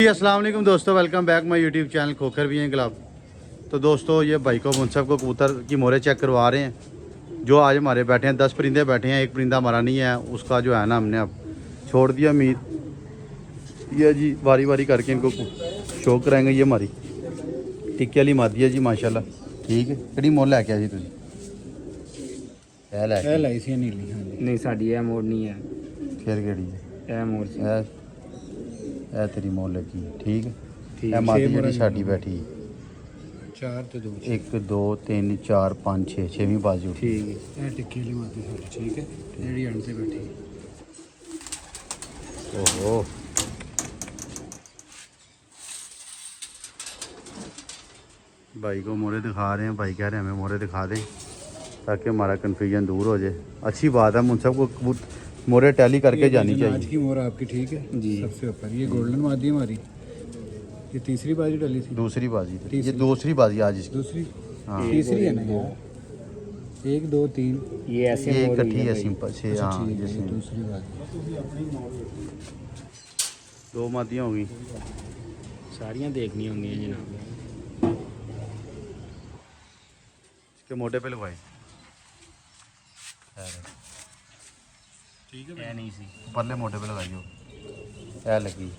अस्सलाम वालेकुम दोस्तों, welcome back my YouTube channel Khokhar भी हैं गुलाब। तो दोस्तों ये भाई को मुनसब को कबूतर की मोरे चेक करवा रहे हैं। जो आज हमारे बैठे हैं 10 परिंदे बैठे हैं, एक परिंदा हमारा नहीं है, उसका जो है ना हमने अब छोड़ दिया उम्मीद। ये जी बारी बारी करके इनको शो कराएंगे। ये हमारी टिक्के वाली मादी है जी माशाल्लाह, ठीक है। किहड़ी मोल लैके आए जी तुसीं? ਇਹ ਲਾਈ ਸੀ ਨੀਲੀ। ਹਾਂਜੀ ਨਹੀਂ ਸਾਡੀ ਇਹ ਮੋੜ ਨਹੀਂ ਹੈ। फिर केड़ी है? ਇਹ ਮੋੜ ਸੀ। ए तेरी मोल लगी, ठीक है। ठीक ए मादी जी साडी बैठी 4 ਤੇ 2 1 2 3 4 5 6 छेवीं बाजू, ਠੀਕ ਹੈ। ਇਹ ਟਿੱਕੀ ਵਾਲੀ ਮਾਦੀ ਸਾਡੀ, ਠੀਕ ਹੈ। ਜਿਹੜੀ ਅਣ ਤੇ ਬੈਠੀ। ओहो भाई को मोरे दिखा रहे हैं। भाई कह रहे हैं हमें मोरे दिखा दें ताकि हमारा कन्फ्यूजन दूर हो जाए। अच्छी बात है, मुझ सबको मोरे टैली करके जानी आज चाहिए। की मोर आपकी, ठीक है जी। सबसे ऊपर ये गोल्डन मादी है हमारी। ये तीसरी बाजी डली थी। दूसरी बाजी, ये दूसरी बाजी आज इसकी। दूसरी हाँ तीसरी है ना यार। 1 2 3 ये ऐसे ये मोर इकट्ठी है सिंपल से। अच्छा, हाँ ठीक है, जैसे दूसरी बाजी। 2 मादियाँ होंगी। सारियां देखनी होंगी जनाब। इसके मोटे पे लगवाए, ठीक है। नहीं सी परले मोटे पे लगाइयो। ऐ लगी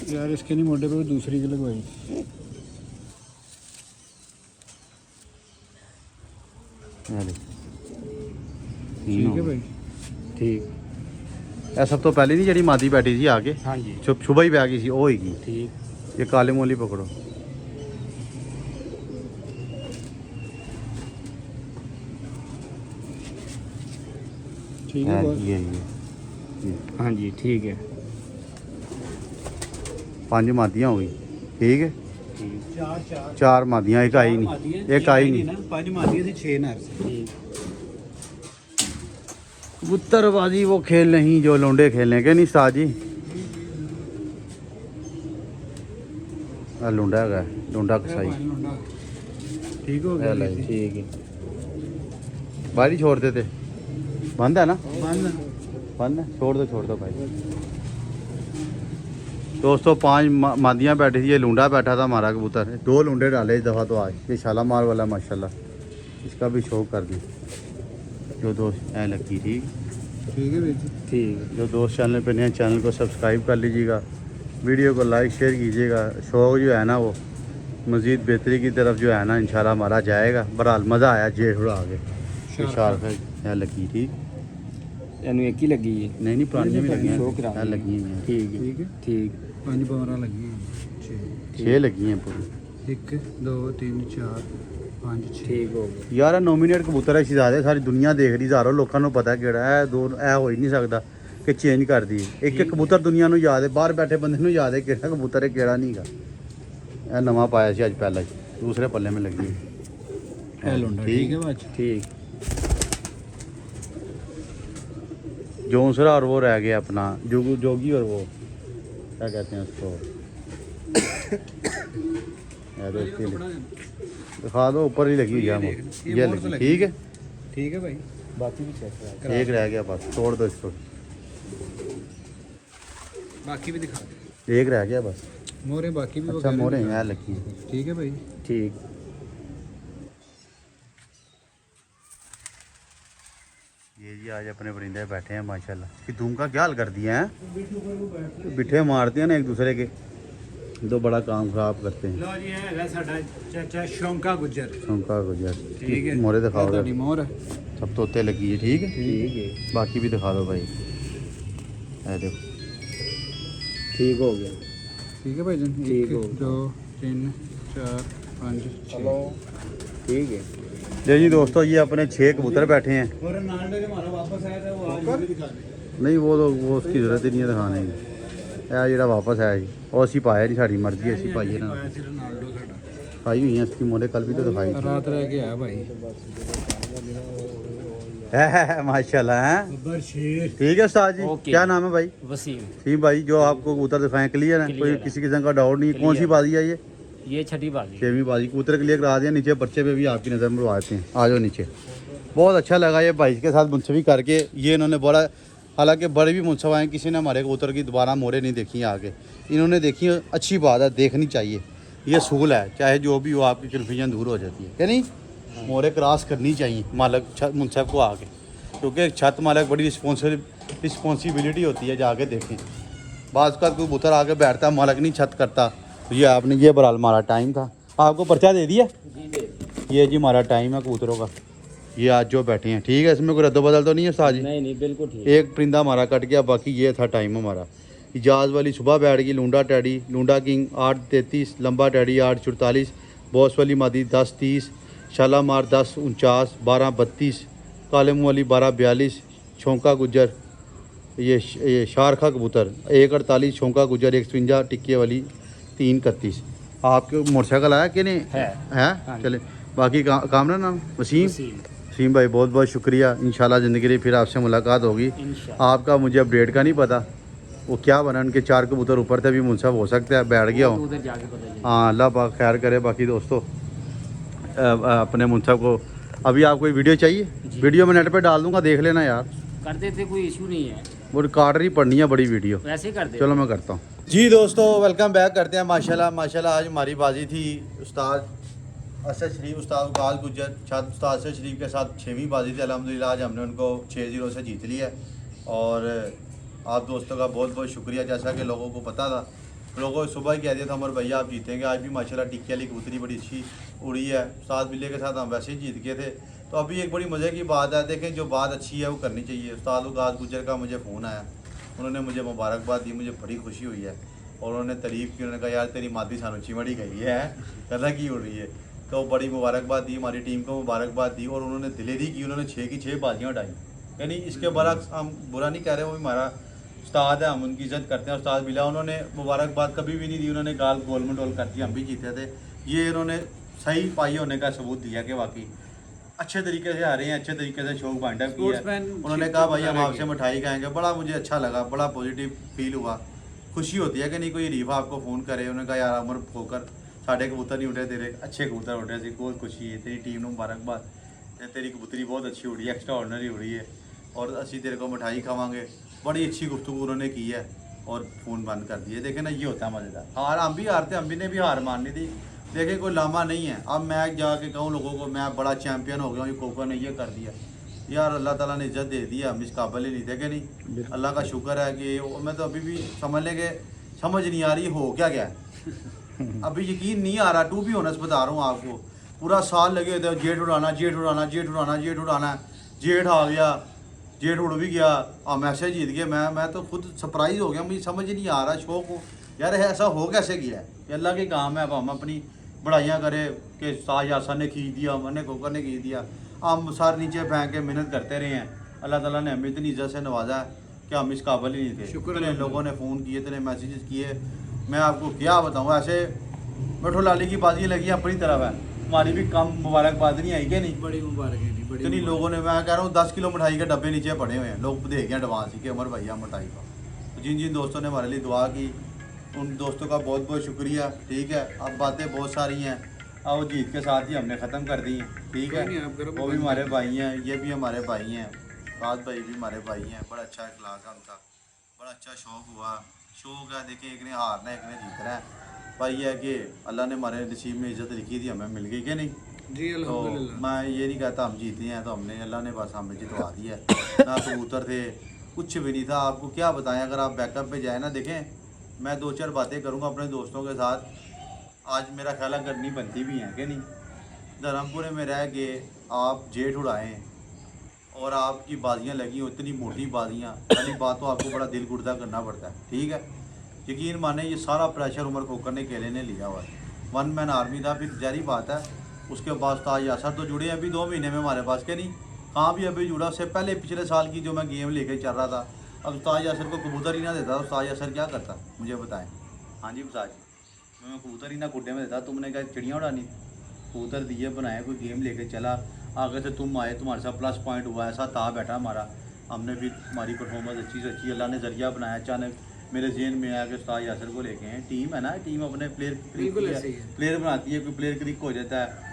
यार, इसके नहीं मोटे पे दूसरी की लगवाई। ठीक है भाई, ठीक। ਇਹ ਸਭ ਤੋਂ ਪਹਿਲੇ ਨਹੀਂ ਜਿਹੜੀ ਮਾਦੀ ਬੈਠੀ ਸੀ ਆ ਕੇ हाँ जी ਸੁਬਹ ਹੀ ਪੈ ਗਈ ਸੀ, ਉਹ ਹੋਏਗੀ। ठीक। ये काले मोली पकड़ो। ठीक है बॉस। ये हाँ जी ठीक है। 5 मादियाँ हो गई, ठीक है। ठीक 4 मादियाँ, एक आई नहीं, एक आई नहीं। 5 मादी से 6 नर से। ठीक। कबूतरबाजी वो खेल नहीं जो लौंडे खेलने के नहीं साज जी। लुंडा है, लुंडा कसाई। ठीक हो गया। ठीक है, बाहर ही छोड़ देते। बंद है ना? बंद है, छोड़ दो भाई। दोस्तों 5 मादियाँ बैठी थी, ये लुंडा बैठा था हमारा कबूतर। 2 लुंडे डाले इस दफ़ा तो आज। ये शालामार वाला माशाल्लाह, इसका भी शौक कर दी। जो दोस्त ऐ लगी, ठीक है भाई जी, ठीक। जो दोस्त चैनल पे नए, चैनल को सब्सक्राइब कर लीजिएगा, वीडियो को लाइक शेयर कीजिएगा। शौक जो है ना वो मज़ीद बेहतरी की तरफ जो है ना इंशाल्लाह हमारा जाएगा। बहरहाल मज़ा आया जेठ उड़ा आगे शार लगी, ठीक। ਇਹਨੂੰ ਇੱਕ ਹੀ ਲੱਗੀ ਹੈ। नहीं पुरानियाँ भी लगी शो करा हैं, लगी हैं। ठीक है ठीक। 5 12 लगी 6 लगी हैं पूरी। 1 2 3 4 5 6। ठीक हो गया यार नॉमिनेट कबूतर है शहजादे, सारी दुनिया देख रही, हज़ारों लोगों को पता किहड़ा है। दो ऐ हो ही नहीं सकता कि चेंज कर दी। एक एक कबूतर दुनिया को याद है, बाहर बैठे बंदे को याद है किहड़ा कबूतर है किहड़ा नहीं गा। यह नवा पाया सी अज पहला दूसरे पल्ले में लगी है। ठीक है बात, ठीक। जोंसरा और वो रह गया अपना जोगी और वो क्या कहते हैं उसको, दिखा दो। ऊपर ही लगी हुई है ये लगी, ठीक है। ठीक है भाई, बाकी भी चेक करा। एक रह गया बस, तोड़ दो इसको। बाकी भी दिखा दे। एक रह गया बस, मोरे बाकी भी। अच्छा मोरे यहाँ लगी है, ठीक है भाई, ठीक। ये जी आज अपने परिंदे बैठे हैं माशाल्लाह। कि धूम का क्या हाल कर दिया है, बिठे मारते हैं ना एक दूसरे के, तो बड़ा काम खराब करते हैं। लो जी है साडा चाचा शौंका गुजर। शौंका गुजर, ठीक है। मोरे दिखाओ। ਤੁਹਾਡੀ मोर है, सब तोते लगी है, ठीक है। ठीक है। बाकी भी दिखा दो भाई, ये देखो। ठीक हो गया, ठीक है भाई जान। ठीक 1 2 3 4 5 6। ठीक है। ले जी दोस्तों, ये अपने 6 कबूतर बैठे हैं। और नांडे जो हमारा वापस आया था वो आज भी दिखा दे। नहीं वो तो वो उसकी जरूरत ही नहीं है दिखाने की। यह जो वापस आया जी, और असी पाया नहीं, साड़ी मर्जी असी पाइए ना। रोनाल्डो साडा पाई हुई है इसकी मोरे, कल भी तो दिखाई थी। रात रह के आया भाई। है माशाल्लाह है। अब्बर शेर। ठीक है उस्ताद जी, क्या नाम है भाई? वसीम। ठीक भाई, जो आपको कबूतर दिखाएं क्लियर है, कोई किसी किस्म का डाउट नहीं है। कौन सी बाजी है ये? छठी बाजी। 6वीं बाजी। कबूतर क्लियर करा दिया। नीचे पर्चे पे भी आपकी नज़र में देते हैं। आ जाओ नीचे। बहुत अच्छा लगा ये भाई के साथ मुंसफी करके। ये इन्होंने बोला, हालांकि बड़े भी मुंसफ आए, किसी ने हमारे कबूतर की दोबारा मोरे नहीं देखी हैं आगे, इन्होंने देखी, अच्छी बात है, देखनी चाहिए। ये सूल है, चाहे जो भी हो आपकी कन्फ्यूजन दूर हो जाती है क्या नहीं। मोरे क्रॉस करनी चाहिए मालक मुंसफ को आके, क्योंकि छत मालक बड़ी रिस्पॉन्सिबिलिटी होती है। जाके देखें बाज़ का कोई कबूतर आके बैठता, मालक नहीं छत करता। तो ये आपने ये बराल हमारा टाइम था, आपको पर्चा दे दिया। ये जी हमारा टाइम है कबूतरों का। ये आज जो बैठे हैं ठीक है, इसमें कोई रद्दो बदल तो नहीं है उस्ताद जी? नहीं बिल्कुल ठीक। एक परिंदा हमारा कट गया, बाकी ये था टाइम हमारा। इजाज़ वाली सुबह बैठ गई, लूंडा टैडी, लूंडा किंग 8:33, लंबा टैडी 8:44, बॉस वाली मादी 10:30, शालामार 10:49, 12:32, काले मुँह वाली 12:42, छोंका गुजर, ये शारखा कबूतर 1:48, छोंका गुजर 1:53, टिक्के वाली 3:31। आपके मोटरसाइकिल आया कि नहीं है? हाँ। चले बाकी कामरा नाम वसीम भाई, बहुत बहुत शुक्रिया। इंशाल्लाह ज़िंदगी में फिर आपसे मुलाकात होगी। आपका मुझे अपडेट का नहीं पता, वो क्या बना, उनके 4 कबूतर ऊपर थे, भी मुंसफ हो सकता है बैठ गया हो। हाँ अल्लाह पाक खैर करे। बाकी दोस्तों अपने मुंसफ को अभी आपको वीडियो चाहिए, वीडियो मैं नेट पे डाल दूंगा, देख लेना यार। कर देते, कोई इशू नहीं है, वो रिकॉर्डर ही पढ़नी है बड़ी वीडियो, वैसे कर दे। चलो मैं करता हूँ जी। दोस्तों वेलकम बैक करते हैं। माशाल्लाह आज हमारी बाजी थी उस्ताद असद शरीफ, उस्ताद गाल गुजर, छात्र उस्ताद असद शरीफ के साथ 6वीं बाजी थी। अल्हम्दुलिल्लाह आज हमने उनको 6-0 से जीत लिया। और आप दोस्तों का बहुत बहुत शुक्रिया। जैसा कि लोगों को पता था, लोगों को सुबह ही कह दिया था हमारे भैया आप जीतेंगे। आज भी माशाल्लाह टिक्की वाली कबूतरी बड़ी अच्छी उड़ी है। उस्ताद बिल्ले के साथ हम वैसे ही जीत गए थे। तो अभी एक बड़ी मज़े की बात है, देखें जो बात अच्छी है वो करनी चाहिए। उस्ताद गाल गुजर का मुझे फ़ोन आया, उन्होंने मुझे मुबारकबाद दी, मुझे बड़ी खुशी हुई है। और उन्होंने तारीफ़ की, उन्होंने कहा यार तेरी मादी सानू चिमड़ी गई है, कदा की उड़ रही है। तो बड़ी मुबारकबाद दी, हमारी टीम को मुबारकबाद दी। और उन्होंने दिलेरी की, उन्होंने 6 की 6 बाजियाँ उठाई। यानी इसके बरक्स हम बुरा नहीं कह रहे, वो हमारा उस्ताद है, हम उनकी इज़्ज़त करते हैं। उस्ताद बिला उन्होंने मुबारकबाद कभी भी नहीं दी, उन्होंने गाल गोल मटोल कर दी, हम भी जीते थे। ये इन्होंने सही पाई होने का सबूत दिया कि वाकई अच्छे तरीके से आ रहे हैं, अच्छे तरीके से शौक बाइंड अप किया है। उन्होंने कहा भाई हम आपसे मिठाई खाएंगे, बड़ा मुझे अच्छा लगा, बड़ा पॉजिटिव फील हुआ, खुशी होती है कि नहीं कोई रीफा आपको फ़ोन करे। उन्होंने कहा यार अमर होकर साढ़े कबूतर नहीं उठे तेरे, अच्छे कबूतर उठे सी, बहुत खुशी है। तेरी टीम को मुबारकबाद, तेरी कबूतरी बहुत अच्छी उड़ी है, एक्स्ट्रा ऑर्डनरी उड़ी है, और असी तेरे को मिठाई खावांगे। बड़ी अच्छी गुफ्तगू उन्होंने की है और फ़ोन बंद कर दिए। देखे ना, ये होता है मज़ेदार। हार हम भी हारते, हम भी ने भी हार माननी थी। देखें कोई लामा नहीं है। अब मैं जाके कहूँ लोगों को मैं बड़ा चैम्पियन हो गया हूँ, ये कोका ने ये कर दिया, यार अल्लाह ताला ने इज्जत दे दी, हम इस काबिल ही नहीं थे कि नहीं। अल्लाह का शुक्र है कि मैं तो अभी भी समझ लें कि समझ नहीं आ रही हो क्या गया अभी यकीन नहीं आ रहा। टू भी होना बता रहा हूँ आपको, पूरा साल लगे थे जेठ उड़ाना, जेठ उड़ाना, जेठ उड़ाना, जेठ उड़ाना। जेठ आ गया, जेठ उड़ भी गया, अब मैसेज जीत गया। मैं तो खुद सरप्राइज हो गया, मुझे समझ ही नहीं आ रहा शौक को यार ऐसा हो कैसे गया है। ये अल्लाह के काम है। अब हम अपनी बढ़ाइयाँ करें कि साज यासर ने खींच दिया, हमने कोकर ने खींच दिया, हम सर नीचे फेंक के मेहनत करते रहे हैं। अल्लाह ताला ने हमें इतनी इज्जत से नवाजा है कि हम इस काबिल ही नहीं थे। इतने लोगों ने फ़ोन किए, इतने मैसेजेस किए, मैं आपको क्या बताऊँ। ऐसे मिठो लाली की बाजी लगी अपनी तरफ है, हमारी भी कम मुबारकबाद नहीं आई कि नहीं। बड़ी मुबारक है, इतनी लोगों ने, मैं कह रहा हूँ 10 किलो मिठाई के डब्बे नीचे पड़े हुए हैं, लोग दे गए एडवांस ही कि अमर भैया मिठाई का। तो जिन जिन दोस्तों ने हमारे लिए दुआ की, उन दोस्तों का बहुत बहुत शुक्रिया। ठीक है, अब बातें बहुत सारी हैं, अब वो जीत के साथ ही हमने ख़त्म कर दी हैं। ठीक है, वो भी हमारे भाई हैं, ये भी हमारे भाई हैं, राज भाई भी हमारे भाई हैं। बड़ा अच्छा इखलाक है उनका, बड़ा अच्छा शौक़ हुआ, शौक़ है। देखिए एक ने हारना है, एक ने जीतना है। भाई है कि अल्लाह ने हमारे नसीब में इज़्ज़त लिखी थी, हमें मिल गई कि नहीं जी। तो मैं ये नहीं कहता हम जीते हैं, तो हमने अल्लाह ने बस हमें जितवा दिया है। ना कबूतर थे, कुछ भी नहीं था। आपको क्या बताएं, अगर आप बैकअप पे जाए ना, देखें मैं 2-4 बातें करूँगा अपने दोस्तों के साथ। आज मेरा ख्याल है करनी बनती भी हैं कि नहीं। धर्मपुरे में रह के आप जेठ उड़ाएँ और आपकी बाजियाँ लगी हो, इतनी मोटी बाजियाँ, पहली बात तो आपको बड़ा दिल गुर्दा करना पड़ता है। ठीक है, यकीन माने ये सारा प्रेशर उमर खोकर ने अकेले ने लिया हुआ है। 1 मैन आर्मी था, फिर जारी बात है उसके बाद ताज यासर तो जुड़े अभी 2 महीने में हमारे पास के नहीं, कहाँ भी अभी जुड़ा। उससे पहले पिछले साल की जो मैं गेम लेके चल रहा था, अब ताज यासर को कबूतर ही ना देता तो ताज यासर क्या करता मुझे बताएं। हाँ जी उस्ताद जी, मैं कबूतर ही ना गुड्डे में देता, तुमने क्या चिड़ियाँ उड़ानी, कबूतर दिए बनाए, कोई गेम लेके चला, आगे से तुम आए, तुम्हारे साथ प्लस पॉइंट हुआ, ऐसा था बैठा हमारा, हमने फिर हमारी परफॉर्मेंस अच्छी से अच्छी अल्लाह ने जरिया बनाया। अचानक मेरे जेहन में आया कि उस्ताद यासर को लेके हैं, टीम है ना, टीम अपने प्लेयर बनाती है, कोई प्लेयर क्रिक हो जाता है।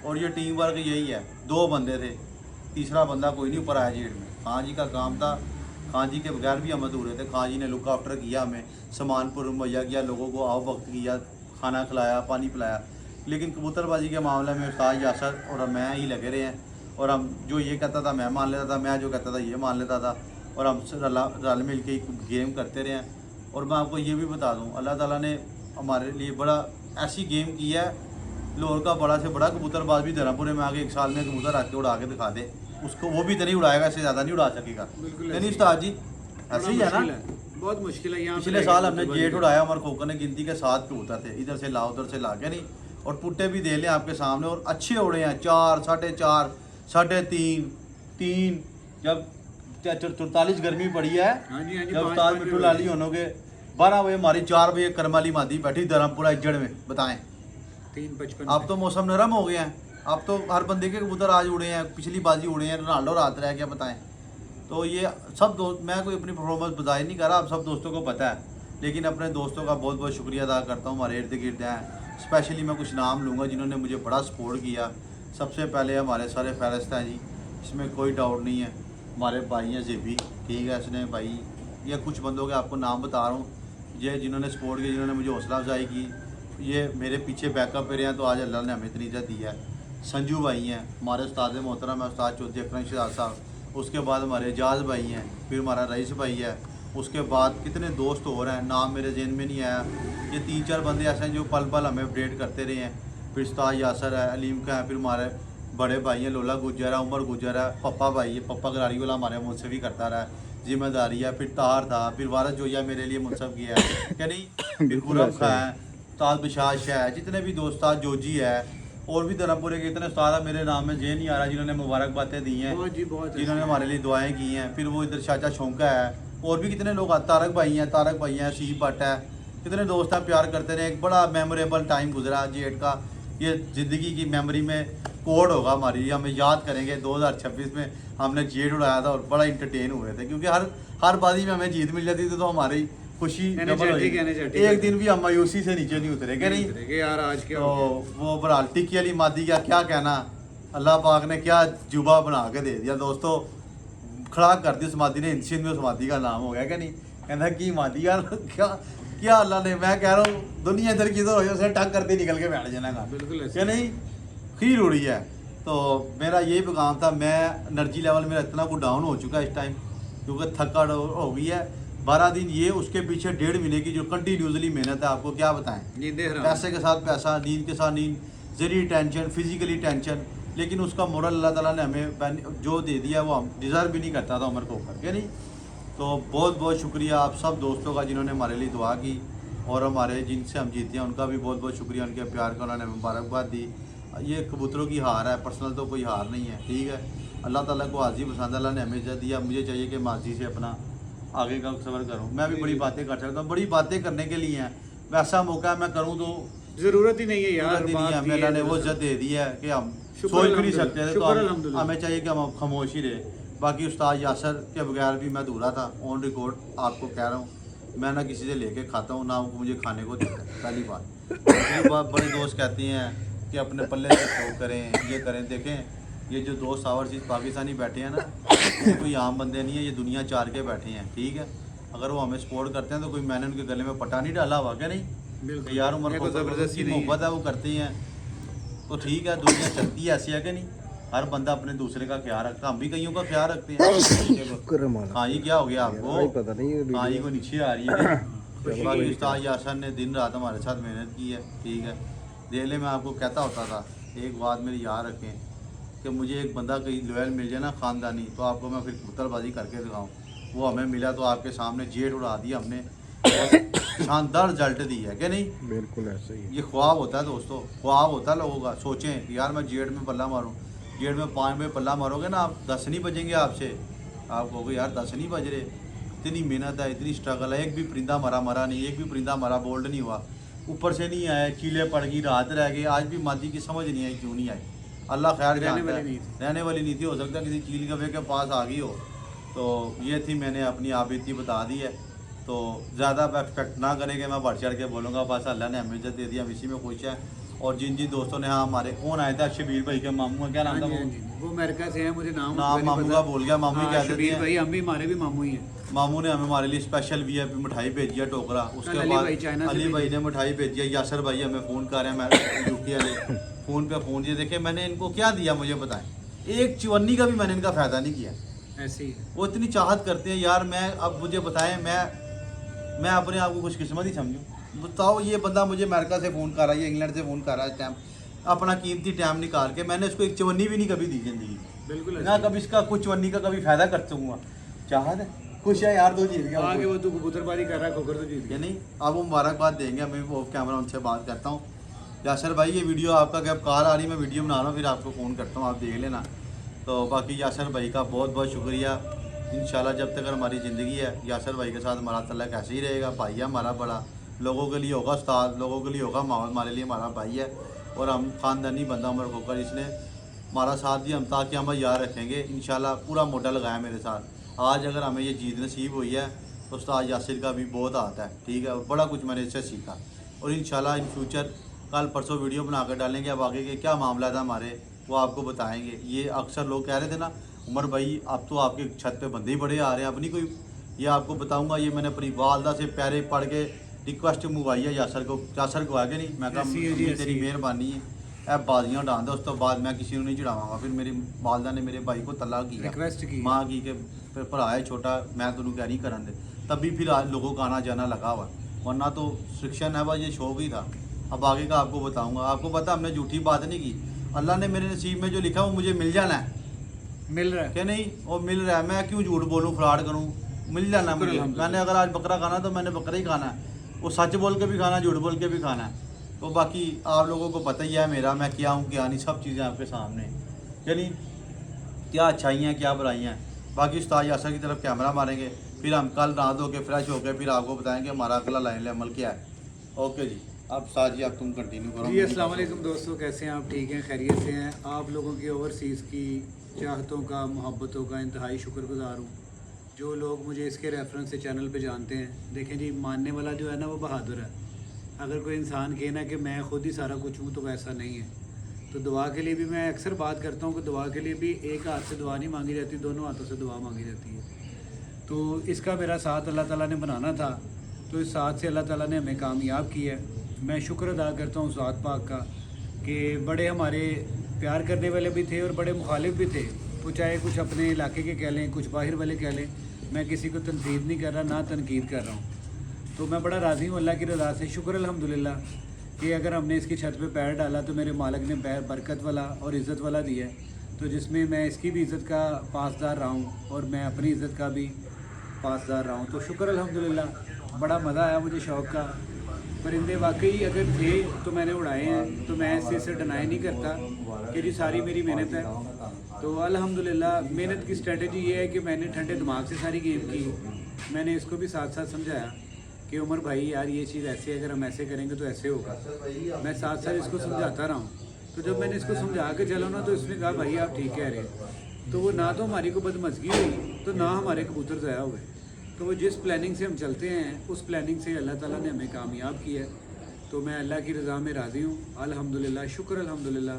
और ये टीम वर्क यही है, 2 बंदे थे, तीसरा बंदा कोई नहीं ऊपर आया जेड में। खान जी का काम था, खान जी के बगैर भी हम अधूरे थे। खान जी ने लुक आफ्टर किया, हमें सामान पर मुहैया किया, लोगों को आओ वक्त किया, खाना खिलाया, पानी पिलाया। लेकिन कबूतरबाजी के मामले में उस्ताद यासर और मैं ही लगे रहे हैं, और हम जो ये कहता था मैं मान लेता था, मैं जो कहता था ये मान लेता था, और हम रल मिल के गेम करते रहे हैं। और मैं आपको ये भी बता दूं, अल्लाह ताला ने हमारे लिए बड़ा ऐसी गेम की है, लाहौर का बड़ा से बड़ा कबूतरबाज भी धर्मपुरे में आगे 1 साल में कबूतर आके उड़ा के दिखा दे, उसको वो भी इतना ही उड़ाएगा, इससे ज़्यादा नहीं उड़ा सकेगा। नहीं उस्ताद जी, ऐसे ही है ना। बहुत मुश्किल है यहाँ पिछले साल हमने जेठ उड़ाया, हमारे खोकर ने गिनती के 7 कबूतर थे, इधर से ला उधर से ला के नहीं, और पुट्टे भी दे लें आपके सामने, और अच्छे उड़े हैं 4, 4.5, 3.5, 3। जब 44 गर्मी पड़ी है, जब उस्ताद मिट्टू लाली होनों के 12 बजे हमारी 4 बजे करमाली मादी बैठी धर्मपुरा इज्जड़ में, बताएं 3:55। अब तो मौसम नरम हो गया है, अब तो हर बंदे के कबूतर आज उड़े हैं, पिछली बाजी उड़े हैं, रोनाल्डो रात रह गया, बताएं। तो ये सब दोस्त, मैं कोई अपनी परफॉर्मेंस बताई नहीं कर रहा, आप सब दोस्तों को पता है, लेकिन अपने दोस्तों का बहुत बहुत शुक्रिया अदा करता हूँ। हमारे इर्द गिर्द हैं, स्पेशली मैं कुछ नाम लूँगा जिन्होंने मुझे बड़ा सपोर्ट किया। सबसे पहले हमारे सारे फहरिस्त हैं जी, इसमें कोई डाउट नहीं है। हमारे भाई हैं जेबी, ठीक है, इसने भाई, ये कुछ बंदों के आपको नाम बता रहा हूँ, ये जिन्होंने सपोर्ट किया, जिन्होंने मुझे हौसला अफजाई की, ये मेरे पीछे बैकअप पे रहे हैं, तो आज अल्लाह ने हमें इतनी इज्जत दी है। संजू भाई हैं, हमारे उस्ताद मोहतरम है उस्ताद चौधरी अकरम शहजाद साहब। उसके बाद हमारे एजाज भाई हैं, फिर हमारा रईस भाई है, उसके बाद कितने दोस्त और हैं, नाम मेरे जेहन में नहीं आया। ये 3-4 बंदे ऐसे हैं जो पल पल हमें अपडेट करते रहे हैं। फिर उस्ताद यासर है, अलीम का है, फिर हमारे बड़े भाई हैं लोला गुजर है, उमर गुजर है, पप्पा भाई है, पप्पा गरारी वाला हमारे मुझसे भी करता रहा है, जिम्मेदारी है। फिर तार था, फिर वारस जोया मेरे लिए मुनसब किया है क्या नहीं, फिर गुरम खा है, उस्ताद बिशाश है, जितने भी दोस्त, उस्ताद जोजी है, और भी धर्मपुरे के इतने उस्ताद मेरे नाम में जेन नहीं आ रहा, जिन्होंने मुबारकबादें दी हैं, जिन्होंने हमारे लिए दुआएं की हैं। फिर वो इधर चाचा शौका है, और भी कितने लोग, तारक भाई हैं, शीप भट्ट है, कितने दोस्त हैं प्यार करते रहे। एक बड़ा मेमोरेबल टाइम गुजरा जेठ का, ये ज़िंदगी की मेमोरी में कोड होगा हमारी, हमें याद करेंगे। 2026 में हमने जेठ उड़ाया था और बड़ा इंटरटेन हुए थे, क्योंकि हर बाजी में हमें जीत मिल जाती थी, तो हमारी खुशी डबल हो जाती। एक दिन भी हम मायूसी से नीचे नहीं उतरे, क्या नहीं यार आज क्या तो वो बराल टिक्की वाली मादी का क्या कहना, अल्लाह पाक ने क्या जुबा बना के दे दिया दोस्तों, खड़ा कर दी उस मादी ने, इंसिन में उस मादी का नाम हो गया, क्या नहीं कहना की मादी यार, क्या अल्लाह ने, मैं कह रहा हूँ दुनिया इधर की इधर हो जाए, टक करते निकल के बैठ जाना का, बिल्कुल क्या नहीं खीर उड़ी है। तो मेरा यही पैगाम था। मैं एनर्जी लेवल मेरा इतना कुछ डाउन हो चुका है इस टाइम, क्योंकि थकाड़ हो गई है। 12 दिन ये, उसके पीछे 1.5 महीने की जो कंटिन्यूसली मेहनत है, आपको क्या बताएं, पैसे के साथ पैसा, नींद के साथ नींद, जरिए टेंशन, फिजिकली टेंशन, लेकिन उसका मोरल अल्लाह ताला ने हमें जो दे दिया वो हम डिज़र्व भी नहीं करता था उम्र को करके नहीं। तो बहुत बहुत शुक्रिया आप सब दोस्तों का जिन्होंने हमारे लिए दुआ की, और हमारे जिनसे हम जीते हैं उनका भी बहुत बहुत शुक्रिया, उनके प्यार का उन्होंने मुबारकबाद दी। ये कबूतरों की हार है, पर्सनल तो कोई हार नहीं है, ठीक है। अल्लाह ताला को हाजी पसंद, अल्लाह ने हमें इज्जत दिया, मुझे चाहिए कि माजी से अपना आगे का सफ़र करूं। मैं भी बड़ी बातें कर सकता हूँ, बड़ी बातें करने के लिए हैं, वैसा मौका मैं करूँ तो जरूरत ही नहीं है यार, जरूरत ही नहीं है। हमें अल्लाह ने वो इज्जत दे दी है कि हम सोच भी नहीं सकते थे, तो हमें चाहिए कि हम खामोश ही रहे। बाकी उस्ताद यासर के बगैर भी मैं अधूरा था, ऑन रिकॉर्ड आपको कह रहा हूँ। मैं ना किसी से लेके खाता हूँ, ना मुझे खाने को देता है, पहली बात। दूसरी बात, बड़े दोस्त कहते हैं कि अपने पल्ले से शो करें, ये करें। देखें ये जो दोस्त ओवरसीज़ पाकिस्तानी बैठे हैं ना, ये कोई आम बंदे नहीं है, ये दुनिया चार के बैठे हैं, ठीक है। अगर वो हमें सपोर्ट करते हैं तो कोई मैंने उनके गले में पटा नहीं डाला हुआ, क्या नहीं, तो यार उम्र को ज़बरदस्ती मोहब्बत है वो करते हैं, तो ठीक है। दुनिया चलती है ऐसी है कि नहीं, हर बंदा अपने दूसरे का ख्याल रखता है, हम भी कईयों का ख्याल रखते हैं। हाँ ये क्या हो गया आपको, पता नहीं, हाँ ये को नीचे आ रही है। बाकी उस्ताद यासर ने दिन रात हमारे साथ मेहनत की है, ठीक है। दिल्ली में आपको कहता होता था, एक बात मेरी याद रखें कि मुझे एक बंदा कहीं लॉयल मिल जाए ना ख़ानदानी, तो आपको मैं फिर कबूतरबाजी करके दिखाऊँ। वो हमें मिला तो आपके सामने जेट उड़ा दिया हमने, शानदार रिजल्ट दी है कि नहीं। बिल्कुल ऐसे ही ये ख्वाब होता है दोस्तों, ख्वाब होता है लोगों का। सोचें कि यार मैं जेट में पल्ला मारूं, जेट में 5 बजे पल्ला मारोगे ना आप, 10 नहीं बजेंगे आपसे, आप कहोगे यार 10 नहीं बज रहे। इतनी मेहनत है, इतनी स्ट्रगल है, एक भी परिंदा मरा नहीं, एक भी परिंदा मरा बोल्ड नहीं हुआ, ऊपर से नहीं आया, चीले पड़ गई, रात रह गई। आज भी मादी की समझ नहीं आई क्यों नहीं आई, अल्लाह खैर जानता है। रहने वाली नहीं थी, हो सकता है किसी चील कवे के पास आ गई हो। तो ये थी, मैंने अपनी आबिदी बता दी है। तो ज़्यादा एक्सपेक्ट ना करेंगे, मैं बढ़ चढ़ के बोलूँगा, बस अल्लाह ने हमें इज्जत दे दी, हम इसी में खुश हैं। और जिन जिन दोस्तों ने, हाँ हमारे कौन आए थे, शबीर भाई के मामू का क्या नाम था हाँ जी, वो अमेरिका से हैं, मुझे नाम नाम नहीं मामू पता। का भूल गया, मामू ही हाँ, कहते शबीर थे। भाई, हम भी, हमारे भी मामू ही हैं। मामू ने हमें हमारे लिए स्पेशल VIP मिठाई भेजी है टोकरा। उसके अली बाद भाई चाइना से अली भाई भेजी। ने मिठाई भेजी है। यासर भाई हमें फ़ोन कर रहे हैं, मैं यूके वाले फ़ोन पे फ़ोन ये देखे मैंने इनको क्या दिया मुझे बताएं। एक चवन्नी का भी मैंने इनका फ़ायदा नहीं किया। ऐसे ही है। वो इतनी चाहत करते हैं यार, मैं अब मुझे बताएं, मैं अपने आप को खुशकिस्मत ही समझूं। बताओ, ये बंदा मुझे अमेरिका से फ़ोन कर रहा है, इंग्लैंड से फ़ोन कर रहा है, टाइम अपना कीमती टाइम निकाल के, मैंने उसको एक चवन्नी भी नहीं कभी दी जिंदगी में। बिल्कुल ना कभी इसका कुछ चवन्नी का कभी फ़ायदा कर सकूँगा। चाहत है, खुश है यार, दो जीत गया वो। आगे वो तो कबूतरबाजी कर रहा है, खोकर तो जीत या गया। नहीं, अब वो मुबारकबाद देंगे, मैं ऑफ कैमरा उनसे बात करता हूँ। यासर भाई, ये वीडियो आपका क्या कॉल आ रही, मैं वीडियो बना रहा हूँ, फिर आपको फ़ोन करता हूँ, आप देख लेना। तो बाकी यासर भाई का बहुत बहुत शुक्रिया। इंशाल्लाह जब तक हमारी ज़िंदगी है, यासर भाई के साथ हमारा तल्लक ऐसे ही रहेगा। भाई है हमारा बड़ा, लोगों के लिए होगा उस्ताद, लोगों के लिए होगा माहौल, हमारे लिए हमारा भाई है। और हम ख़ानदानी बंदा उमर खोकर, इसने हमारा साथ दिया, हम ताकि हम याद रखेंगे। इंशाल्लाह पूरा मोटा लगाया मेरे साथ। आज अगर हमें ये जीत नसीब हुई है तो उस्ताद यासिर का भी बहुत हाथ है, ठीक है। और बड़ा कुछ मैंने इससे सीखा। और इंशाल्लाह इन फ्यूचर कल परसों वीडियो बना कर डालेंगे। अब आगे के क्या मामला था हमारे, वो आपको बताएंगे। ये अक्सर लोग कह रहे थे ना, उमर भाई अब तो आपके छत पे बंदे ही बड़े आ रहे हैं, अब नहीं कोई। ये आपको बताऊंगा, ये मैंने अपनी वालदा से प्यारे पढ़ के रिक्वेस्ट मंगवाई है यासर को आगे नहीं, मैं कहा ऐसी है जी, मम्मी ऐसी तेरी है। मेहरबानी है, अब बाजियाँ डाल दो, उस तो बाद मैं किसी को नहीं चढ़ावांगा। फिर मेरी वालदा ने मेरे भाई को तलाक किया, रिक्वेस्ट की। माँ की के फिर भरा है छोटा, मैं तेन क्या नहीं करन दे। तभी फिर आज लोगों का आना जाना लगा हुआ, वरना तो रिस्ट्रिक्शन है, बस ये शौक ही था। अब आगे का आपको बताऊंगा। आपको पता, हमने झूठी बात नहीं की। अल्लाह ने मेरे नसीब में जो लिखा वो मुझे मिल जाना है, मिल रहा है। कि नहीं, वो मिल रहा है। मैं क्यों झूठ बोलूँ, फ्रॉड करूँ, मिल जाना है मुझे। अल्हम्दुलिल्लाह। मैंने अगर आज बकरा खाना तो मैंने बकरा ही खाना है, वो सच बोल के भी खाना, झूठ बोल के भी खाना है। तो बाकी आप लोगों को पता ही है मेरा, मैं क्या हूँ क्या नहीं, सब चीज़ें आपके सामने यानी क्या अच्छाइयाँ हैं क्या बुराइयाँ हैं। बाकी उस्ताद यासर की तरफ कैमरा मारेंगे, फिर हम कल नहा धो के फ्रेश होकर फिर आपको बताएंगे हमारा अगला लाइन अमल क्या है। ओके जी, अब साथ जी आप तुम कंटिन्यू करो। जी अस्सलाम वालेकुम दोस्तों, कैसे हैं आप? ठीक हैं, खैरियत से हैं? आप लोगों की ओवरसीज़ की चाहतों का, मोहब्बतों का इंतहाई शुक्रगुजार हूँ। जो लोग मुझे इसके रेफरेंस से चैनल पे जानते हैं, देखें जी, मानने वाला जो है ना वो बहादुर है। अगर कोई इंसान कहे ना कि मैं खुद ही सारा कुछ हूँ, तो वैसा नहीं है। तो दुआ के लिए भी मैं अक्सर बात करता हूँ कि दुआ के लिए भी एक हाथ से दुआ नहीं मांगी जाती, दोनों हाथों से दुआ मांगी जाती है। तो इसका मेरा साथ अल्लाह ताला ने बनाना था, तो इस साथ से अल्लाह ताला ने हमें कामयाब किया है। मैं शुक्र अदा करता हूँ ज़ात पाक का कि बड़े हमारे प्यार करने वाले भी थे और बड़े मुखालिफ भी थे। वो चाहे कुछ अपने इलाके के कह लें, कुछ बाहर वाले कह लें, मैं किसी को तनकीद नहीं कर रहा, ना तनकीद कर रहा हूँ। तो मैं बड़ा राज़ी हूँ अल्लाह की रज़ा से, शुक्र अल्हम्दुलिल्लाह कि अगर हमने इसकी छत पे पैर डाला तो मेरे मालिक ने बरकत वाला और इज़्ज़त वाला दिया है, तो जिसमें मैं इसकी भी इज़्ज़त का पासदार रहा हूँ और मैं अपनी इज़्ज़त का भी पासदार रहा हूँ। तो शुक्र अल्हम्दुलिल्लाह, बड़ा मज़ा आया मुझे शौक़ का। परिंदे वाकई अगर थे तो मैंने उड़ाए हैं, तो मैं इस चीज़ से डिनाई नहीं करता कि जी सारी मेरी मेहनत है। तो अल्हम्दुलिल्लाह मेहनत की स्ट्रेटजी ये है कि मैंने ठंडे दिमाग से सारी गेम की। मैंने इसको भी साथ साथ समझाया कि उमर भाई यार ये चीज़ ऐसे है, अगर हम ऐसे करेंगे तो ऐसे होगा। मैं साथ साथ इसको समझाता रहा हूँ। तो जब मैंने इसको समझा के चलो ना, तो इसने कहा भाई आप ठीक कह रहे हैं। तो वो ना तो हमारी को बदमज़गी हुई, तो ना हमारे कबूतर ज़ाया हुए। तो वो जिस प्लानिंग से हम चलते हैं, उस प्लानिंग से अल्लाह ताला ने हमें कामयाब किया है। तो मैं अल्लाह की रज़ा में राज़ी हूँ अल्हम्दुलिल्लाह, शुक्र अल्हम्दुलिल्लाह।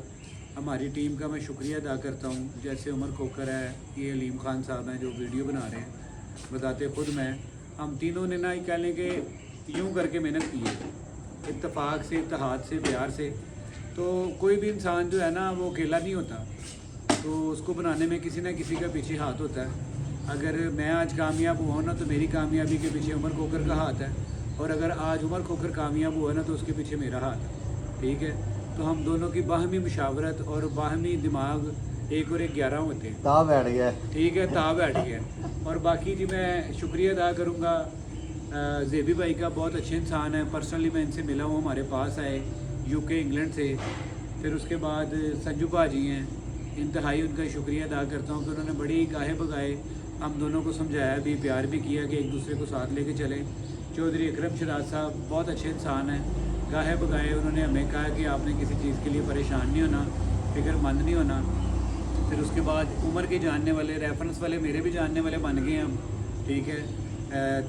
हमारी टीम का मैं शुक्रिया अदा करता हूँ, जैसे उमर खोकर है, ये अलीम खान साहब हैं जो वीडियो बना रहे हैं, बताते खुद मैं, हम तीनों ने ना ही कह लें कि यूँ करके मेहनत की है, इत्तेफाक से, इत्तेहाद से, प्यार से। तो कोई भी इंसान जो है ना वो अकेला नहीं होता, तो उसको बनाने में किसी न किसी का पीछे हाथ होता है। अगर मैं आज कामयाब हुआ ना, तो मेरी कामयाबी के पीछे उमर खोकर का हाथ है, और अगर आज उमर खोकर कामयाब हुआ ना, तो उसके पीछे मेरा हाथ है। ठीक है, तो हम दोनों की बाहमी मुशावरत और बाहमी दिमाग 1 और 1 11 होते हैं। ता बैठ गया, ठीक है, ता बैठ गया। और बाकी जी मैं शुक्रिया अदा करूँगा ज़ेबी भाई का, बहुत अच्छे इंसान है। पर्सनली मैं इनसे मिला हूँ, हमारे पास आए UK इंग्लैंड से। फिर उसके बाद संजू भाजी हैं, इंतहाई उनका शुक्रिया अदा करता हूँ कि उन्होंने बड़ी गाहे बगाए हम दोनों को समझाया भी, प्यार भी किया कि एक दूसरे को साथ लेके चलें। चौधरी अकरम शराज साहब बहुत अच्छे इंसान हैं, गाहे बगाए उन्होंने हमें कहा कि आपने किसी चीज़ के लिए परेशान नहीं होना, फिक्रमंद नहीं होना। फिर उसके बाद उमर के जानने वाले, रेफरेंस वाले मेरे भी जानने वाले बन गए हम। ठीक है,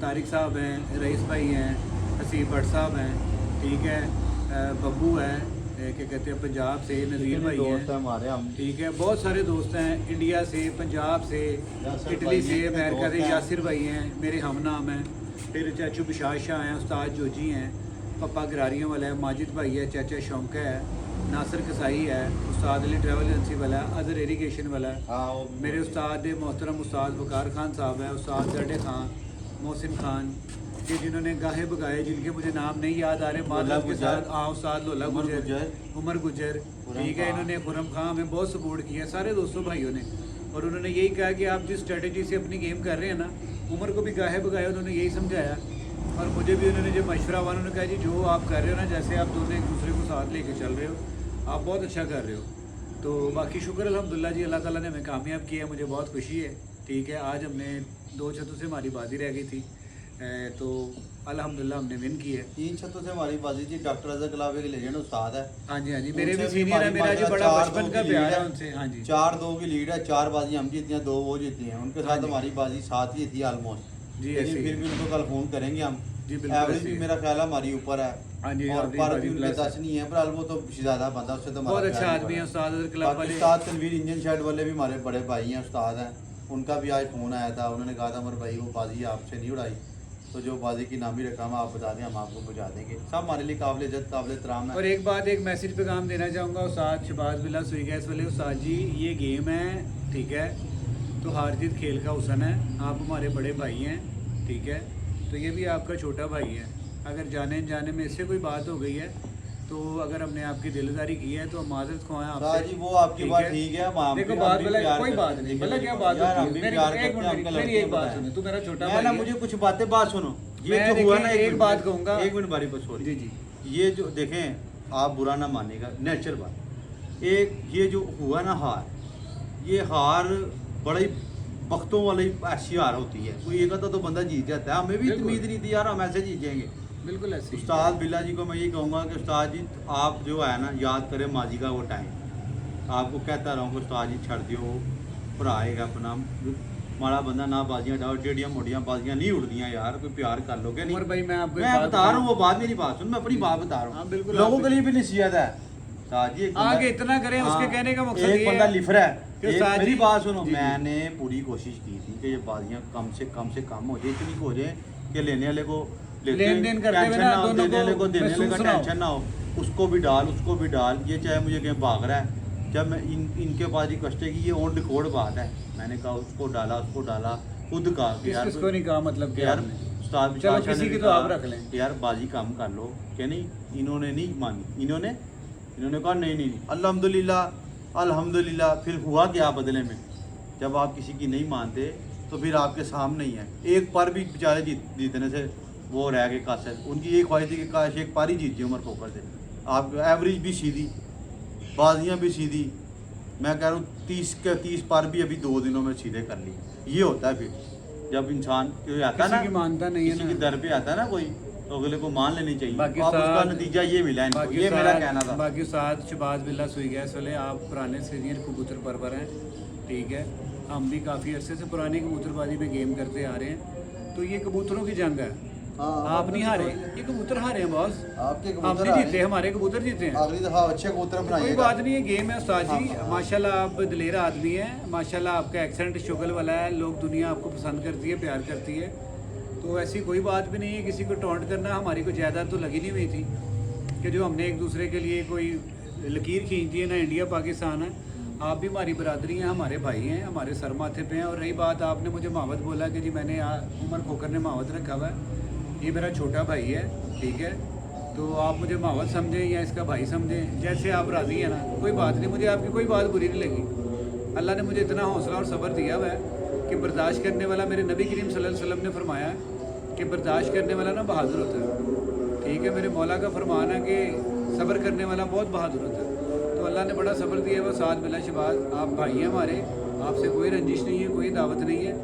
तारिक साहब हैं, रईस भाई हैं, हसीब भट्ट साहब हैं, ठीक है, बब्बू है, क्या कहते हैं पंजाब से नज़ीर भाई दोस्त है हैं, हमारे हम। ठीक है, बहुत सारे दोस्त हैं, इंडिया से, पंजाब से, यासिर इटली भाई से, हैं, अमेरिका से, दोस्त हैं। यासिर भाई हैं, मेरे हम नाम हैं, फिर चाचू बिशार शाह हैं, उस्ताद जोजी हैं, पप्पा गरारियों वाला है, माजिद भाई है, चाचा शौका है, नासिर कसाई है, उस्ताद अली ट्रैवल एजेंसी वाला है, अदर इरीगेशन वाला है, हाँ वो मेरे उस्ताद मोहतरम उस्ताद वकार खान साहब हैं, उस्ताद जडे खान, मोहसिन खान, कि जिन्होंने गाहे बगाए, जिनके मुझे नाम नहीं याद आ रहे, माधव के गुज्जर, साथ उस्ताद लोला उमर गुजर, गुज्जर, उमर गुजर, खुरम ठीक है, खां। इन्होंने खुरम खां हमें बहुत सपोर्ट किया, सारे दोस्तों भाइयों ने। और उन्होंने यही कहा कि आप जिस स्ट्रेटजी से अपनी गेम कर रहे हैं ना, उमर को भी गाहे बगाए उन्होंने यही समझाया, और मुझे भी उन्होंने जो मशवरा हुआ उन्होंने कहा जी जो आप कर रहे हो ना, जैसे आप दोनों एक दूसरे को साथ लेके चल रहे हो, आप बहुत अच्छा कर रहे हो। तो बाकी शुक्र अल्हम्दुलिल्लाह जी, अल्लाह ताला ने हमें कामयाब किया, मुझे बहुत खुशी है, ठीक है। आज हमने 2 छतों से हमारी बाजी रह गई थी, तो अल्हम्दुलिल्लाह हमने विन की है। 3 छतों से हमारी बाजी जी। डॉक्टर रज़ा कलावे के लेजेंड उस्ताद है। हाँ जी, हाँ जी, मेरे भी उनसे सीनियर है, हमारी मेरा जो बड़ा 4-2 बचपन का की प्यार लीड है उनसे। हाँ जी, 4-2 की लीड है, 4 बाजी हम जीती हैं, 2 वो जीती हैं। उनके हाँ साथ जी। हमारी बाजी 7 ही थी ऑलमोस्ट जी, लेकिन ऐसे ही फिर भी उनको कल फ़ोन करेंगे हम। जी, बिल्कुल एवरेज ऐसे भी ही। मेरा ख्याल है हमारी ऊपर है, हाँ जी, और आपकी पर बाजी भी उनके प्लस है। 10 नहीं है, पर वो तो ज़्यादा बंदा उससे तो हमारा बहुत अच्छा ख्याल नहीं आदमी है पड़ा। उस्ताद अदर क्लब बाकी वाले। उस्ताद तनवीर इंजन शेड वाले भी हमारे बड़े भाई हैं, उस्ताद हैं। उनका भी आज फ़ोन आया था, उन्होंने कहा था अमर भाई वो बाजी आपसे नहीं उड़ाई, तो जो बाजी की नामी रकम है आप बता दें, हम आपको पहुँचा देंगे। सब हमारे लिए काबिल इज़्ज़त काबिल एहतराम है। और एक बात, एक मैसेज पैगाम देना चाहूँगा उस्ताद शहबाज बिल्ला सुई गैस वाले उस्ताद जी, ये गेम है, ठीक है, तो हार जीत खेल का हुसन है, आप हमारे बड़े भाई हैं, ठीक है, तो ये भी आपका छोटा भाई है। अगर जाने जाने में इससे कोई बात हो गई है, तो अगर हमने आपकी दिलदारी की है तो हम माजरत ख्वाह हैं साहब आपसे। जी वो आपकी बात ठीक है, हम देखो भी- बात हम भी बोला, प्यार कोई करते बात हैं। नहीं, देखिए, बोला क्या बात यार, हम होती भी है। प्यार एक करते हैं, मिनट अंकल, मेरी एक लड़कियों बात को सुनो, तू मेरा छोटा मैं भाई ना है। मुझे कुछ बातें बात सुनो। ये मैं जो हुआ देखिए, ना, एक बात कहूँगा। एक मिनट बारी पर सॉरी जी जी, ये जो देखें, आप बुरा ना मानिएगा, नेचर बात। एक ये जो हुआ ना हार, ये हार बड़ी वक्तों वाली ऐसी हार होती है। कोई एक तो बंदा जीत जाता है, हमें भी बिल्कुल। उम्मीद नहीं थी यार हम ऐसे जीत जाएंगे। बिल्कुल ऐसे ही। उस्ताद बिल्ला जी को मैं ये कहूँगा कि उस्ताद जी आप जो है ना, याद करें माजी का वो टाइम। आपको कहता रहूँ कि उस्ताद जी छड़ दियो, भरा है अपना माड़ा बंदा, ना बाजियाँ डाओ, टेढ़ियाँ मोटियाँ बाजियाँ नहीं उड़दियाँ यार, कोई प्यार कर लोगे नहीं। उमर भाई मैं आपको एक मैं बात बता रहा हूँ वो बात, मेरी बात सुन, मैं अपनी बात बता रहा हाँ, हूँ, बिल्कुल लोगों आप- के लिए भी नसीहत है। उस्ताद जी एक बंदा- आगे इतना करें, उसके हाँ, कहने का मकसद एक ये बंदा है लिख रहा है कि एक- उस्ताद मेरी जी- बात सुनो, जी, जी। मैंने पूरी कोशिश की थी कि ये बाजियाँ कम से कम हो जाए, इतनी हो जाए कि लेने वाले को लेन देन करते हुए टेंशन ना ना हो, दोनों देने वाले को देने वाले महसूस का ना हो। टेंशन ना हो, उसको भी डाल उसको भी डाल, ये चाहे मुझे कहीं भाग रहा है। जब मैं इनके पास रिक्वेस्ट है कि ये ऑन रिकॉर्ड बात है, मैंने कहा उसको डाला खुद कहा कि यार किसको नहीं कहा, मतलब कि यार आपने? उस्ताद चलो बिशार शाह किसी ने की भी तो आप कहा रख लें। कि यार बाजी काम कर लो, क्या नहीं, इन्होंने नहीं मानी, इन्होंने कहा नहीं, अल्हम्दुलिल्लाह। फिर हुआ क्या बदले में, जब आप किसी की नहीं मानते तो फिर आपके सामने ही है। एक पर भी बेचारे जीतने से वो रह गए कासिर, उनकी एक ख्वाहिश थी कि काश एक पार ही जीत जाए उमर खोकर से। आप एवरेज भी सीधी, बाजियाँ भी सीधी, मैं कह रहा हूँ 30 पार भी अभी 2 दिनों में सीधे कर ली। ये होता है फिर जब इंसान कोई आता है किसी ना, की मानता नहीं है किसी ना। के दर पे आता है ना कोई, तो अगले को मान लेनी चाहिए। बाकी अब उसका साथ- नतीजा ये मिला इनको, ये मेरा कहना था। बाकी साथ शहबाज बिल्ला सुई गैस वाले, आप पुराने सीनियर कबूतर परवर हैं, ठीक है, हम भी काफ़ी अरसे से पुरानी कबूतरबाजी में गेम करते आ रहे हैं, तो ये कबूतरों की जंग है। आप नहीं हारे, ये कबूतर हारे हैं बॉस, आपके हम कबूतर नहीं जीते, हमारे कबूतर जीते हैं। अगली दफा अच्छे कबूतर कोई बनाइएगा। बात नहीं है, गेम है उस्ताद जी। हाँ। माशाल्लाह आप दिलेर आदमी हैं, माशाल्लाह आपका एक्सेंट शुगल वाला है, लोग दुनिया आपको पसंद करती है, प्यार करती है, तो ऐसी कोई बात भी नहीं है। किसी को टॉन्ट करना हमारी कोई जायदाद तो लगी नहीं हुई थी कि जो हमने एक दूसरे के लिए कोई लकीर खींच दी है। ना इंडिया पाकिस्तान है, आप भी हमारी बरादरी हैं, हमारे भाई हैं, हमारे सर माथे पे हैं। और रही बात, आपने मुझे मावत बोला कि जी मैंने उमर खोकर ने मावत रखा हुआ है, ये मेरा छोटा भाई है, ठीक है, तो आप मुझे मावत समझें या इसका भाई समझें, जैसे आप राज़ी हैं ना, कोई बात नहीं, मुझे आपकी कोई बात बुरी नहीं लगी। अल्लाह ने मुझे इतना हौसला और सब्र दिया हुआ है कि बर्दाश्त करने वाला, मेरे नबी करीम सल्लल्लाहु अलैहि वसल्लम ने फरमाया कि बर्दाश्त करने वाला ना बहादुर होता है, ठीक है, मेरे मौला का फरमान है कि सब्र करने वाला बहुत बहादुर होता है। तो अल्लाह ने बड़ा सब्र दिया है। वो साथ बिला शबाज, आप भाई हैं हमारे, आपसे कोई रंजिश नहीं है, कोई दावत नहीं है,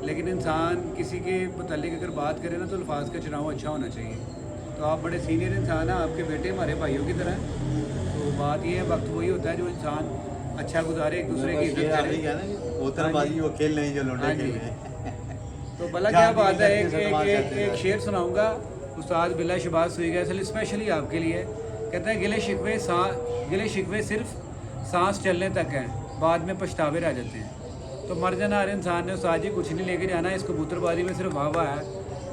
लेकिन इंसान किसी के मुतालिक अगर बात करे ना तो अल्फाज का चुनाव अच्छा होना चाहिए। तो आप बड़े सीनियर इंसान हैं, आपके बेटे हमारे भाइयों की तरह हैं। तो बात ये है, वक्त वही होता है जो इंसान अच्छा गुजारे, एक दूसरे की इज्जत करे। कबूतरबाजी वो खेल नहीं जो लौंडे हाँ जी। खेल रहे हैं। तो भला जान क्या की बात है, इज्जत की सम्मान करते एक हैं। शेर सुनाऊंगा उस्ताद बिल्ला शहबाज सुई गैस स्पेशली आपके लिए कहता है गिले शिकवे सिर्फ सांस चलने तक हैं, बाद में पछतावे रह जाते हैं। तो मर जाना हर इंसान ने उस्ताद जी कुछ नहीं लेके जाना, इस कबूतरबाजी में सिर्फ हवा है।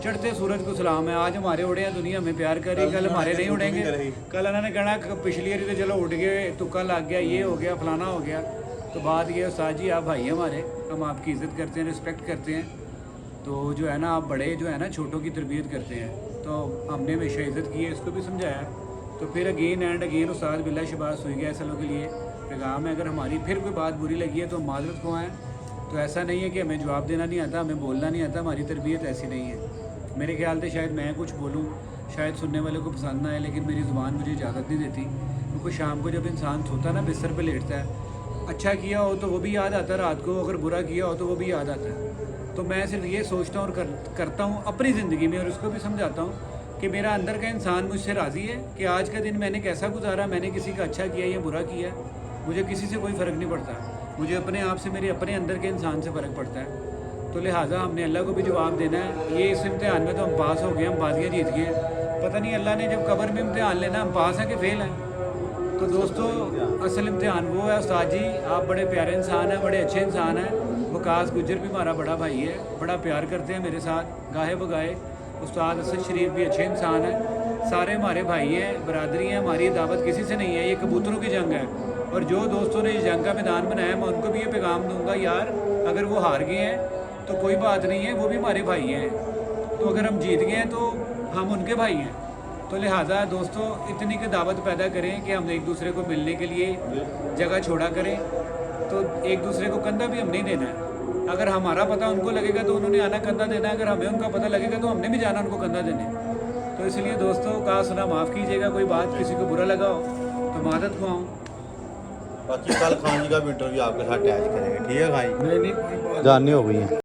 चढ़ते सूरज को सलाम है, आज हमारे उड़े हैं, दुनिया हमें प्यार कर रही, कल हमारे नहीं उड़ेंगे। कल उन्होंने कहना पिछली बारी तो चलो उड़ गए, तुक्का लग गया, ये हो गया, फलाना हो गया। तो बात ये उस्ताद जी आप भाई हमारे, हम आपकी इज़्ज़त करते हैं, रिस्पेक्ट करते हैं। तो जो है ना आप बड़े जो है ना छोटों की तरबियत करते हैं, तो हमने हमेशा इज़्ज़त की है, इसको भी समझाया। तो फिर अगेन एंड अगेन उस्ताद बिल्ला शबाज हुई गया ऐसा लोगों के लिए पैगाम है, अगर हमारी फिर कोई बात बुरी लगी है तो माजरत को आएँ। तो ऐसा नहीं है कि हमें जवाब देना नहीं आता, हमें बोलना नहीं आता, हमारी तरबियत ऐसी नहीं है। मेरे ख्याल से शायद मैं कुछ बोलूँ, शायद सुनने वाले को पसंद ना आए, लेकिन मेरी ज़ुबान मुझे इजाज़त नहीं देती। क्योंकि शाम को जब इंसान सोता ना बिस्तर पे लेटता है, अच्छा किया हो तो वो भी याद आता है रात को, अगर बुरा किया हो तो वो भी याद आता है। तो मैं सिर्फ ये सोचता हूँ और करता हूँ अपनी ज़िंदगी में, और उसको भी समझाता हूँ कि मेरा अंदर का इंसान मुझसे राज़ी है कि आज का दिन मैंने कैसा गुजारा, मैंने किसी का अच्छा किया या बुरा किया, मुझे किसी से कोई फ़र्क नहीं पड़ता। मुझे अपने आप से, मेरे अपने अंदर के इंसान से फ़र्क पड़ता है। तो लिहाजा हमने अल्लाह को भी जवाब देना है। ये इस इम्तिहान में तो हम पास हो गए, हम बाजियाँ जीत गए। पता नहीं अल्लाह ने जब कब्र में इम्तिहान लेना, हम पास हैं कि फेल हैं। तो दोस्तों असल इम्तिहान वो है। उस्ताद जी आप बड़े प्यारे इंसान हैं, बड़े अच्छे इंसान हैं। वकास गुज्जर भी हमारा बड़ा भाई है, बड़ा प्यार करते हैं मेरे साथ गाहे बगाए। उस्ताद असद शरीफ भी अच्छे इंसान हैं, सारे हमारे भाई हैं, बरादरी हैं, हमारी दावत किसी से नहीं है। ये कबूतरों की जंग है, और जो दोस्तों ने इस जंग का मैदान बनाया मैं उनको भी ये पैगाम दूंगा, यार अगर वो हार गए हैं तो कोई बात नहीं है, वो भी हमारे भाई हैं। तो अगर हम जीत गए हैं तो हम उनके भाई हैं। तो लिहाजा दोस्तों इतनी की दावत पैदा करें कि हम एक दूसरे को मिलने के लिए जगह छोड़ा करें। तो एक दूसरे को कंधा भी हम नहीं देना है। अगर हमारा पता उनको लगेगा तो उन्होंने आना कंधा देना है, अगर हमें उनका पता लगेगा तो हमने भी जाना उनको कंधा देने। तो इसलिए दोस्तों कहा सुना माफ़ कीजिएगा, कोई बात किसी को बुरा लगा हो तो मादत को आऊँ। बाकी कल खान जी का भी इंटरव्यू आपके साथ अटैच करेंगे, ठीक है खाई? नहीं कोई बात जाननी हो गई है।